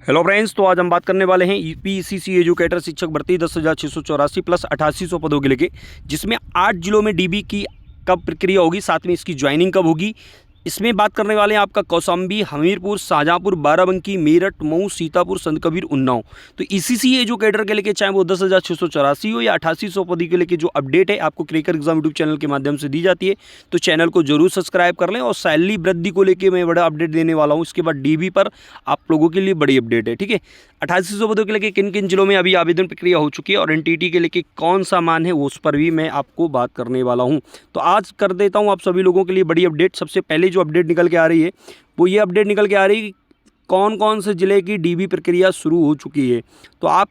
Hello friends, तो आज हम बात करने वाले हैं ईपीसीसी एजुकेटर शिक्षक भर्ती 10,684 प्लस 8800 पदों के लेके, जिसमें 8 जिलों में डीबी की कब प्रक्रिया होगी, साथ में इसकी ज्वाइनिंग कब होगी। इसमें बात करने वाले हैं आपका कौशाम्बी, हमीरपुर, शाहजहाँपुर, बाराबंकी, मेरठ, मऊ, सीतापुर, संत कबीर, उन्नाव। तो ईसीसी एजुकेटर के लेके चाहे वो 10,684 हो या 8800 पद के लेके जो अपडेट है आपको क्रैकर एग्जाम यूट्यूब चैनल के माध्यम से दी जाती है। तो चैनल को जरूर सब्सक्राइब कर लें। और सैलरी वृद्धि को लेकर मैं बड़ा अपडेट देने वाला हूँ। इसके बाद डीबी पर आप लोगों के लिए बड़ी अपडेट है, ठीक है। 8800 पदों के लेके किन किन जिलों में अभी आवेदन प्रक्रिया हो चुकी है और एनटीटी के लेके कौन सा मान है वो उस पर भी मैं आपको बात करने वाला हूँ। तो आज कर देता हूँ आप सभी लोगों के लिए बड़ी अपडेट। सबसे पहले जो अपडेट निकल के आ रही है वो ये अपडेट निकल के आ रही है कि कौन कौन से ज़िले की डीबी प्रक्रिया शुरू हो चुकी है। तो आप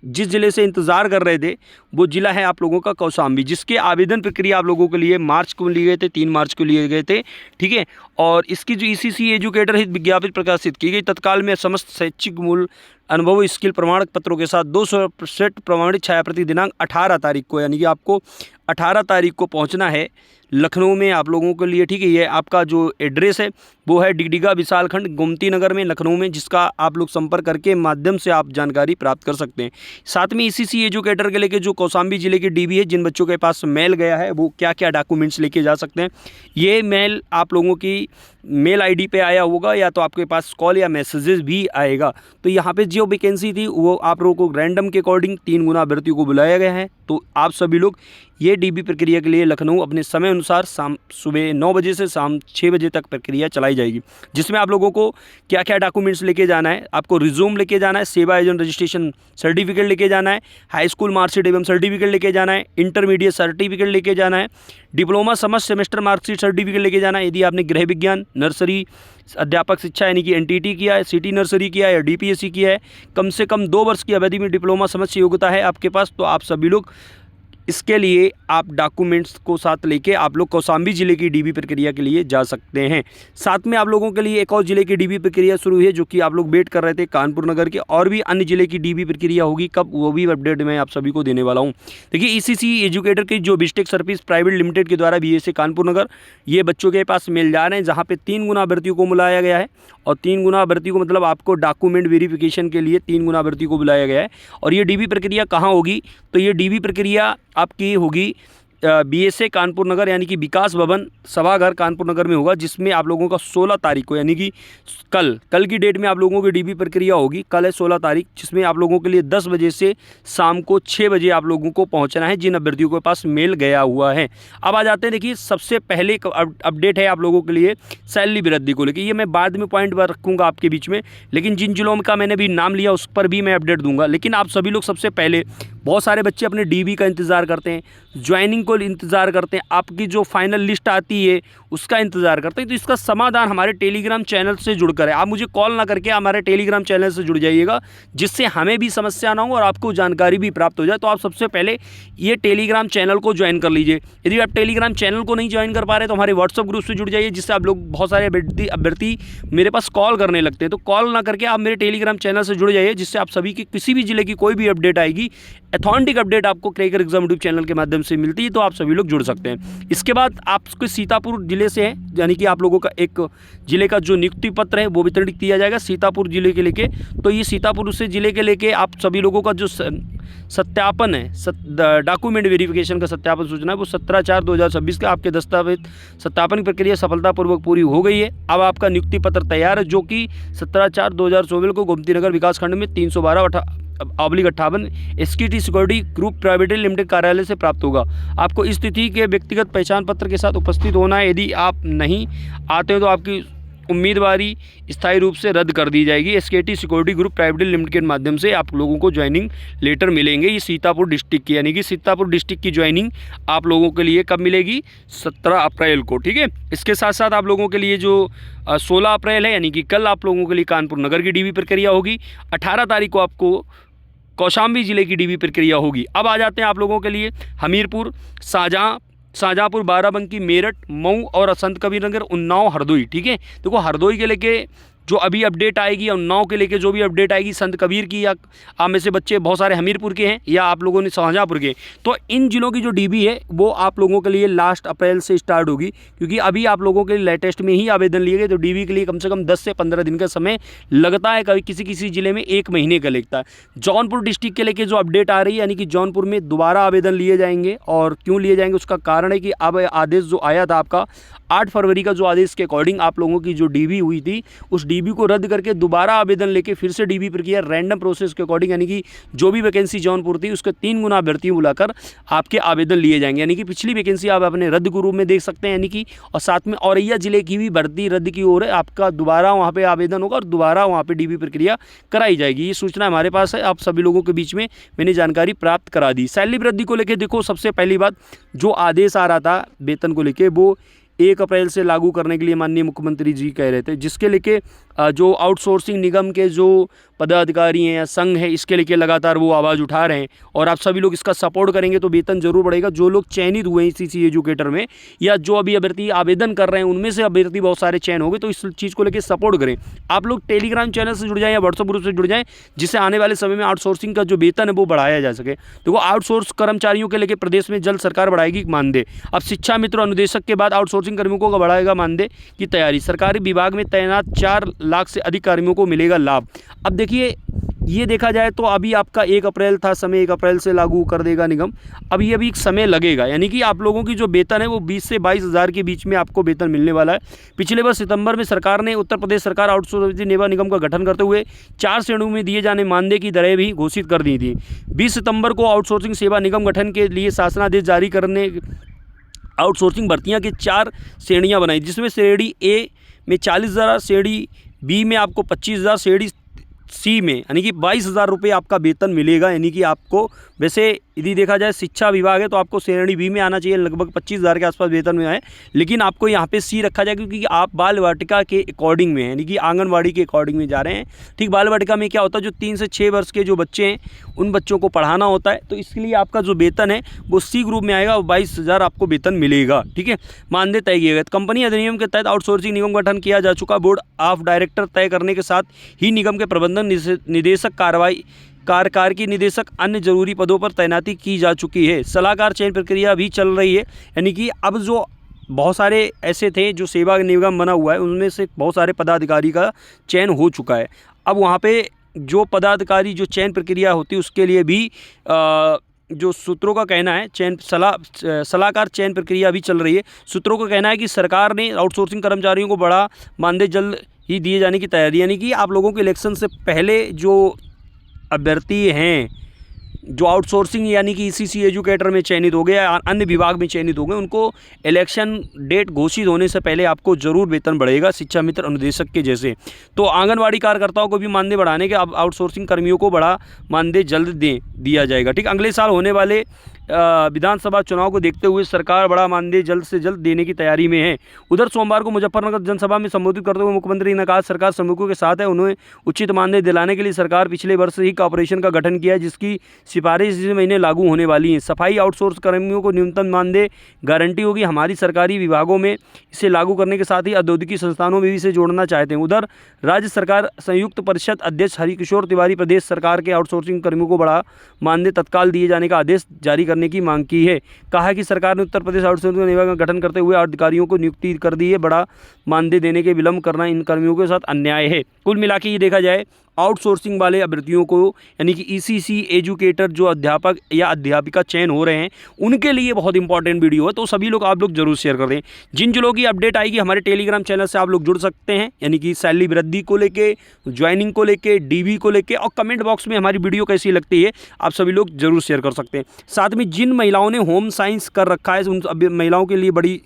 जिस ज़िले से इंतज़ार कर रहे थे वो ज़िला है आप लोगों का कौशाम्बी, जिसके आवेदन प्रक्रिया आप लोगों के लिए मार्च को लिए गए थे, 3 मार्च को लिए गए थे, ठीक है। और इसकी जो ईसीसी एजुकेटर हित विज्ञप्ति प्रकाशित की गई, तत्काल में समस्त शैक्षिक मूल अनुभव स्किल प्रमाण पत्रों के साथ 200% प्रमाणित छायाप्रति दिनांक 18 तारीख को, यानी कि आपको 18 तारीख को पहुंचना है लखनऊ में आप लोगों के लिए, ठीक है। ये आपका जो एड्रेस है वो है डिगडिगा विशालखंड गोमती नगर में लखनऊ में, जिसका आप लोग संपर्क करके माध्यम से आप जानकारी प्राप्त कर सकते हैं। साथ में ईसीसी एजुकेटर के लेके जो कौशाम्बी जिले की डीबी है, जिन बच्चों के पास मेल गया है वो क्या क्या डॉक्यूमेंट्स लेके जा सकते हैं। ये मेल आप लोगों की मेल आईडी पे आया होगा या तो आपके पास कॉल या मैसेजेस भी आएगा। तो यहाँ पे जो वैकेंसी थी वो आप लोगों को रैंडम के अकॉर्डिंग 3 गुना अभ्यर्थियों को बुलाया गया है। तो आप सभी लोग ये डीबी प्रक्रिया के लिए लखनऊ अपने समय अनुसार सुबह 9 बजे से शाम 6 बजे तक प्रक्रिया चलाई जाएगी, जिसमें आप लोगों को क्या क्या डॉक्यूमेंट्स लेके जाना है। आपको रिज्यूम लेके जाना है, सेवा एजेंट रजिस्ट्रेशन सर्टिफिकेट लेके जाना है, हाई स्कूल मार्कशीट एवं सर्टिफिकेट लेके जाना है, इंटरमीडिएट सर्टिफिकेट लेके जाना है, डिप्लोमा समस्त सेमेस्टर मार्कशीट सर्टिफिकेट लेके जाना है। यदि आपने गृह विज्ञान नर्सरी अध्यापक शिक्षा यानी कि एनटीटी किया है, सिटी नर्सरी किया है या डीपीएससी किया है, कम से कम 2 वर्ष की अवधि में डिप्लोमा समस्त योग्यता है आपके पास, तो आप सभी लोग इसके लिए आप डॉक्यूमेंट्स को साथ लेके आप लोग कौशाम्बी जिले की डीबी प्रक्रिया के लिए जा सकते हैं। साथ में आप लोगों के लिए एक और जिले की डीबी प्रक्रिया शुरू हुई है, जो कि आप लोग वेट कर रहे थे, कानपुर नगर के। और भी अन्य जिले की डीबी प्रक्रिया होगी, कब वो भी अपडेट मैं आप सभी को देने वाला हूँ। देखिए, ईसीसी एजुकेटर की जो बिस्टेक सर्विस प्राइवेट लिमिटेड के द्वारा बीएसए कानपुर नगर, ये बच्चों के पास मिल जा रहे हैं, जहाँ पे 3 गुना अभ्यर्थियों को बुलाया गया है। और 3 गुना अभ्यर्थियों को मतलब आपको डॉक्यूमेंट वेरिफिकेशन के लिए 3 गुना अभ्यर्थियों को बुलाया गया है। और ये डीबी प्रक्रिया कहाँ होगी, तो ये डीबी प्रक्रिया आपकी होगी बीएसए कानपुर नगर यानी कि विकास भवन सभागार कानपुर नगर में होगा, जिसमें आप लोगों का 16 तारीख को यानी कि कल की डेट में आप लोगों की डीबी प्रक्रिया होगी। कल है 16 तारीख, जिसमें आप लोगों के लिए 10 बजे से शाम को 6 बजे आप लोगों को पहुंचना है, जिन अभ्यर्थियों के पास मेल गया हुआ है। अब आ जाते हैं, देखिए सबसे पहले अपडेट है आप लोगों के लिए सैलरी वृद्धि को लेकर। ये मैं बाद में पॉइंट पर रखूँगा आपके बीच में, लेकिन जिन जिलों का मैंने भी नाम लिया उस पर भी मैं अपडेट दूंगा। लेकिन आप सभी लोग सबसे पहले, बहुत सारे बच्चे अपने डीबी का इंतज़ार करते हैं, ज्वाइनिंग को इंतज़ार करते हैं, आपकी जो फाइनल लिस्ट आती है उसका इंतज़ार करते हैं। तो इसका समाधान हमारे टेलीग्राम चैनल से जुड़कर है। आप मुझे कॉल ना करके हमारे टेलीग्राम चैनल से जुड़ जाइएगा, जिससे हमें भी समस्या ना हो और आपको जानकारी भी प्राप्त हो जाए। तो आप सबसे पहले ये टेलीग्राम चैनल को ज्वाइन कर लीजिए। यदि आप टेलीग्राम चैनल को नहीं ज्वाइन कर पा रहे तो हमारे व्हाट्सअप ग्रुप से जुड़ जाइए, जिससे आप लोग, बहुत सारे अभ्यर्थी मेरे पास कॉल करने लगते हैं। तो कॉल ना करके आप मेरे टेलीग्राम चैनल से जुड़ जाइए, जिससे आप सभी की किसी भी जिले की कोई भी अपडेट आएगी, अथॉन्टिक अपडेट आपको क्रैकर एग्जाम यूट्यूब चैनल के माध्यम से मिलती है। तो आप सभी लोग जुड़ सकते हैं। इसके बाद आपको सीतापुर जिले से है, यानी कि आप लोगों का एक जिले का जो नियुक्ति पत्र है वो वितरित किया जाएगा सीतापुर जिले के लेके। तो ये सीतापुर से जिले के लेके आप सभी लोगों का जो सत्यापन है, डॉक्यूमेंट वेरिफिकेशन का सत्यापन सूचना है, वो 17/4/2026 का आपके दस्तावेज सत्यापन प्रक्रिया सफलतापूर्वक पूरी हो गई है। अब आपका नियुक्ति पत्र तैयार है, जो कि 17/4/2024 को गोमती नगर विकास खंड में 312/58 एसकेटी सिक्योरिटी ग्रुप प्राइवेट लिमिटेड कार्यालय से प्राप्त होगा। आपको इस तिथि के व्यक्तिगत पहचान पत्र के साथ उपस्थित होना है। यदि आप नहीं आते हो तो आपकी उम्मीदवारी स्थायी रूप से रद्द कर दी जाएगी। एसकेटी सिक्योरिटी ग्रुप प्राइवेट लिमिटेड के माध्यम से आप लोगों को ज्वाइनिंग लेटर मिलेंगे। ये सीतापुर डिस्ट्रिक्ट की, यानी कि सीतापुर डिस्ट्रिक्ट की ज्वाइनिंग आप लोगों के लिए कब मिलेगी, 17 अप्रैल को, ठीक है। इसके साथ साथ आप लोगों के लिए जो 16 अप्रैल है, यानी कि कल आप लोगों के लिए कानपुर नगर की डीबी प्रक्रिया होगी। 18 तारीख को आपको कौशाम्बी जिले की डीबी प्रक्रिया होगी। अब आ जाते हैं आप लोगों के लिए हमीरपुर, शाहजहाँपुर, बाराबंकी, मेरठ, मऊ और संत कबीर नगर, उन्नाव, हरदोई, ठीक है। देखो, हरदोई के लेके जो अभी अपडेट आएगी उन्नाव के लेके जो भी अपडेट आएगी, संत कबीर की, या आप में से बच्चे बहुत सारे हमीरपुर के हैं या आप लोगों ने शाहजहाँपुर के, तो इन जिलों की जो डीबी है वो आप लोगों के लिए लास्ट अप्रैल से स्टार्ट होगी, क्योंकि अभी आप लोगों के लिए लेटेस्ट में ही आवेदन लिए गए। तो डीबी के लिए कम से कम 10 से 15 दिन का समय लगता है, कभी किसी किसी जिले में 1 महीने का लगता है। जौनपुर डिस्ट्रिक्ट के लेके जो अपडेट आ रही है, यानी कि जौनपुर में दोबारा आवेदन लिए जाएंगे। और क्यों लिए जाएंगे उसका कारण है कि अब आदेश जो आया था आपका 8 फरवरी का, जो आदेश के अकॉर्डिंग आप लोगों की जो डीबी हुई थी उस डीबी को रद्द करके दोबारा आवेदन लेके फिर से डीबी प्रक्रिया रैंडम प्रोसेस के अकॉर्डिंग, यानी कि जो भी वैकेंसी जौनपुर थी उसके 3 गुना अभ्यर्थियों बुलाकर आपके आवेदन लिए जाएंगे। यानी कि पिछली वैकेंसी आप अपने रद्द के रूप में देख सकते हैं, यानी कि और साथ में औरैया जिले की भी भर्ती रद्द की ओर है, आपका दोबारा वहाँ पे आवेदन होगा और दोबारा वहाँ पे डीबी प्रक्रिया कराई जाएगी। ये सूचना हमारे पास है, आप सभी लोगों के बीच में मैंने जानकारी प्राप्त करा दी। सैलरी वृद्धि को लेकर देखो, सबसे पहली बात जो आदेश आ रहा था वेतन को लेकर वो 1 अप्रैल से लागू करने के लिए माननीय मुख्यमंत्री जी कह रहे थे, जिसके लेके जो आउटसोर्सिंग निगम के जो पदाधिकारी हैं या संघ है इसके लेके लगातार वो आवाज़ उठा रहे हैं और आप सभी लोग इसका सपोर्ट करेंगे तो वेतन जरूर बढ़ेगा। जो लोग चयनित हुए हैं सीसी एजुकेटर में या जो अभी अभ्यर्थी आवेदन कर रहे हैं उनमें से अभ्यर्थी बहुत सारे चयन हो गए, तो इस चीज़ को लेकर सपोर्ट करें। आप लोग टेलीग्राम चैनल से जुड़ जाएं या व्हाट्सएप ग्रुप से जुड़ जाएं, जिससे आने वाले समय में आउटसोर्सिंग का जो वेतन है वो बढ़ाया जा सके। तो वो आउटसोर्स कर्मचारियों के लेकर प्रदेश में जल्द सरकार बढ़ाएगी मानदेय। अब शिक्षा मित्र अनुदेशक के बाद आउटसोर्सिंग कर्मियों को बढ़ाएगा मानदेय की तैयारी। सरकारी विभाग में तैनात 4 लाख से अधिक कर्मियों को मिलेगा लाभ। अब देखिए ये देखा जाए तो अभी आपका 1 अप्रैल था समय, 1 अप्रैल से लागू कर देगा निगम। अब ये अभी एक समय लगेगा, यानी कि आप लोगों की जो वेतन है वो 20 से 22 हज़ार के बीच में आपको वेतन मिलने वाला है। पिछले वर्ष सितंबर में सरकार ने उत्तर प्रदेश सरकार आउटसोर्सिंग सेवा निगम का गठन करते हुए 4 श्रेणियों में दिए जाने मानदेय की दरें भी घोषित कर दी थी। 20 सितंबर को आउटसोर्सिंग सेवा निगम गठन के लिए शासनादेश जारी करने आउटसोर्सिंग भर्तियाँ की 4 श्रेणियाँ बनाई, जिसमें श्रेणी ए में 40,000, श्रेणी बी में आपको 25,000, श्रेणी सी में यानी कि 22,000 रुपये आपका वेतन मिलेगा। यानी कि आपको वैसे यदि देखा जाए शिक्षा विभाग है तो आपको श्रेणी बी में आना चाहिए, लगभग 25,000 के आसपास वेतन में आए, लेकिन आपको यहाँ पे सी रखा जाए क्योंकि आप बाल वाटिका के अकॉर्डिंग में यानी कि आंगनवाड़ी के अकॉर्डिंग में जा रहे हैं। ठीक, बाल वाटिका में क्या होता है जो 3 से 6 वर्ष के जो बच्चे हैं उन बच्चों को पढ़ाना होता है, तो इसके लिए आपका जो वेतन है वो सी ग्रुप में आएगा और 22,000 आपको वेतन मिलेगा। ठीक है, मानदेय तय किए गए। कंपनी अधिनियम के तहत आउटसोर्सिंग निगम गठन किया जा चुका। बोर्ड ऑफ डायरेक्टर तय करने के साथ ही निगम के प्रबंधन निदेशक कार्यकारी निदेशक अन्य जरूरी पदों पर तैनाती की जा चुकी है। सलाहकार चयन प्रक्रिया भी चल रही है, यानी कि अब जो बहुत सारे ऐसे थे जो सेवा निगम बना हुआ है उनमें से बहुत सारे पदाधिकारी का चयन हो चुका है। अब वहाँ पे जो पदाधिकारी जो चयन प्रक्रिया होती है उसके लिए भी जो सूत्रों का कहना है सलाहकार चयन प्रक्रिया भी चल रही है। सूत्रों का कहना है कि सरकार ने आउटसोर्सिंग कर्मचारियों को बड़ा मानदेय जल्द ही दिए जाने की तैयारी, यानी कि आप लोगों के इलेक्शन से पहले जो अभ्यर्थी हैं जो आउटसोर्सिंग यानी कि सीसी एजुकेटर में चयनित हो गए या अन्य विभाग में चयनित हो गए, उनको इलेक्शन डेट घोषित होने से पहले आपको जरूर वेतन बढ़ेगा शिक्षा मित्र अनुदेशक के जैसे। तो आंगनवाड़ी कार्यकर्ताओं को भी मानदेय बढ़ाने के अब आउटसोर्सिंग कर्मियों को बड़ा मानदेय जल्द दिया जाएगा। ठीक, अगले साल होने वाले विधानसभा चुनाव को देखते हुए सरकार बड़ा मानदेय जल्द से जल्द देने की तैयारी में है। उधर सोमवार को मुजफ्फरनगर जनसभा में संबोधित करते हुए मुख्यमंत्री ने कहा सरकार श्रमिकों के साथ है, उन्हें उचित मानदेय दिलाने के लिए सरकार पिछले वर्ष ही कॉर्पोरेशन का गठन किया है, जिसकी सिफारिश इस महीने लागू होने वाली है। सफाई आउटसोर्स कर्मियों को न्यूनतम मानदेय गारंटी होगी। हमारी सरकारी विभागों में इसे लागू करने के साथ ही औद्योगिक संस्थानों में भी इसे जोड़ना चाहते हैं। उधर राज्य सरकार संयुक्त परिषद अध्यक्ष हरिकिशोर तिवारी प्रदेश सरकार के आउटसोर्सिंग कर्मियों को बड़ा मानदेय तत्काल दिए जाने का आदेश जारी करने की मांग की है। कहा कि सरकार ने उत्तर प्रदेश आउटसोर्सिंग निगम का गठन करते हुए अधिकारियों को नियुक्ति कर दी है। बड़ा मानदेय देने के विलंब करना इन कर्मियों के साथ अन्याय है। कुल मिला के ये देखा जाए आउटसोर्सिंग वाले अभ्यर्थियों को यानी कि ईसीसी एजुकेटर जो अध्यापक या अध्यापिका चयन हो रहे हैं उनके लिए बहुत इंपॉर्टेंट वीडियो है, तो सभी लोग आप लोग जरूर शेयर कर दें। जिन जिलों की अपडेट आएगी हमारे टेलीग्राम चैनल से आप लोग जुड़ सकते हैं, यानी कि सैलरी वृद्धि को लेके, ज्वाइनिंग को लेके, डीबी को लेके, और कमेंट बॉक्स में हमारी वीडियो कैसी लगती है आप सभी लोग जरूर शेयर कर सकते हैं। साथ में जिन महिलाओं ने होम साइंस कर रखा है उन महिलाओं के लिए बड़ी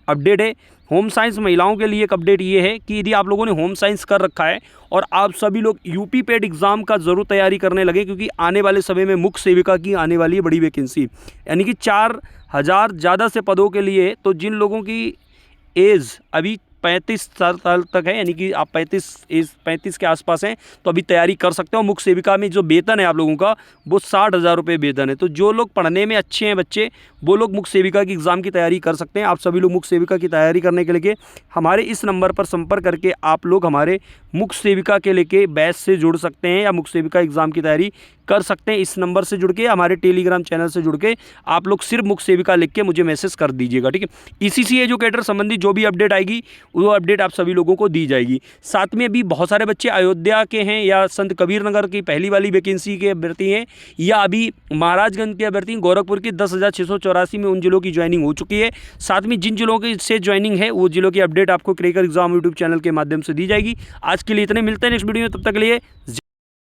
अपडेट है। होम साइंस महिलाओं के लिए एक अपडेट ये है कि यदि आप लोगों ने होम साइंस कर रखा है और आप सभी लोग यूपी पेड एग्ज़ाम का ज़रूर तैयारी करने लगे, क्योंकि आने वाले समय में मुख्य सेविका की आने वाली है बड़ी वैकेंसी, यानी कि 4,000 ज़्यादा से पदों के लिए। तो जिन लोगों की एज अभी 35 साल तक है, यानी कि आप 35 के आसपास हैं, तो अभी तैयारी कर सकते हो। मुख्य सेविका में जो वेतन है आप लोगों का वो 60,000 रुपये वेतन है। तो जो लोग पढ़ने में अच्छे हैं बच्चे वो लोग मुख्य सेविका की एग्ज़ाम की तैयारी कर सकते हैं। आप सभी लोग मुख्य सेविका की तैयारी करने के लिए हमारे इस नंबर पर संपर्क करके आप लोग हमारे मुख्य सेविका के लेके बैच से जुड़ सकते हैं या मुख्य सेविका एग्ज़ाम की तैयारी कर सकते हैं। इस नंबर से जुड़ के, हमारे टेलीग्राम चैनल से जुड़ के आप लोग सिर्फ मुख्य सेविका लिख के मुझे मैसेज कर दीजिएगा, ठीक है। ईसीसी एजुकेटर संबंधी जो भी अपडेट आएगी वो अपडेट आप सभी लोगों को दी जाएगी। साथ में अभी बहुत सारे बच्चे अयोध्या के हैं या संत कबीर नगर की पहली वाली वैकेंसी के अभ्यर्थी हैं या अभी महाराजगंज के अभ्यर्थी, गोरखपुर की 10,684 में उन जिलों की ज्वाइनिंग हो चुकी है। साथ में जिन जिलों की से ज्वाइनिंग है वो जिलों की अपडेट आपको क्रैकर एग्जाम यूट्यूब चैनल के माध्यम से दी जाएगी। आज के लिए इतने, मिलते हैं नेक्स्ट वीडियो में, तब तक के लिए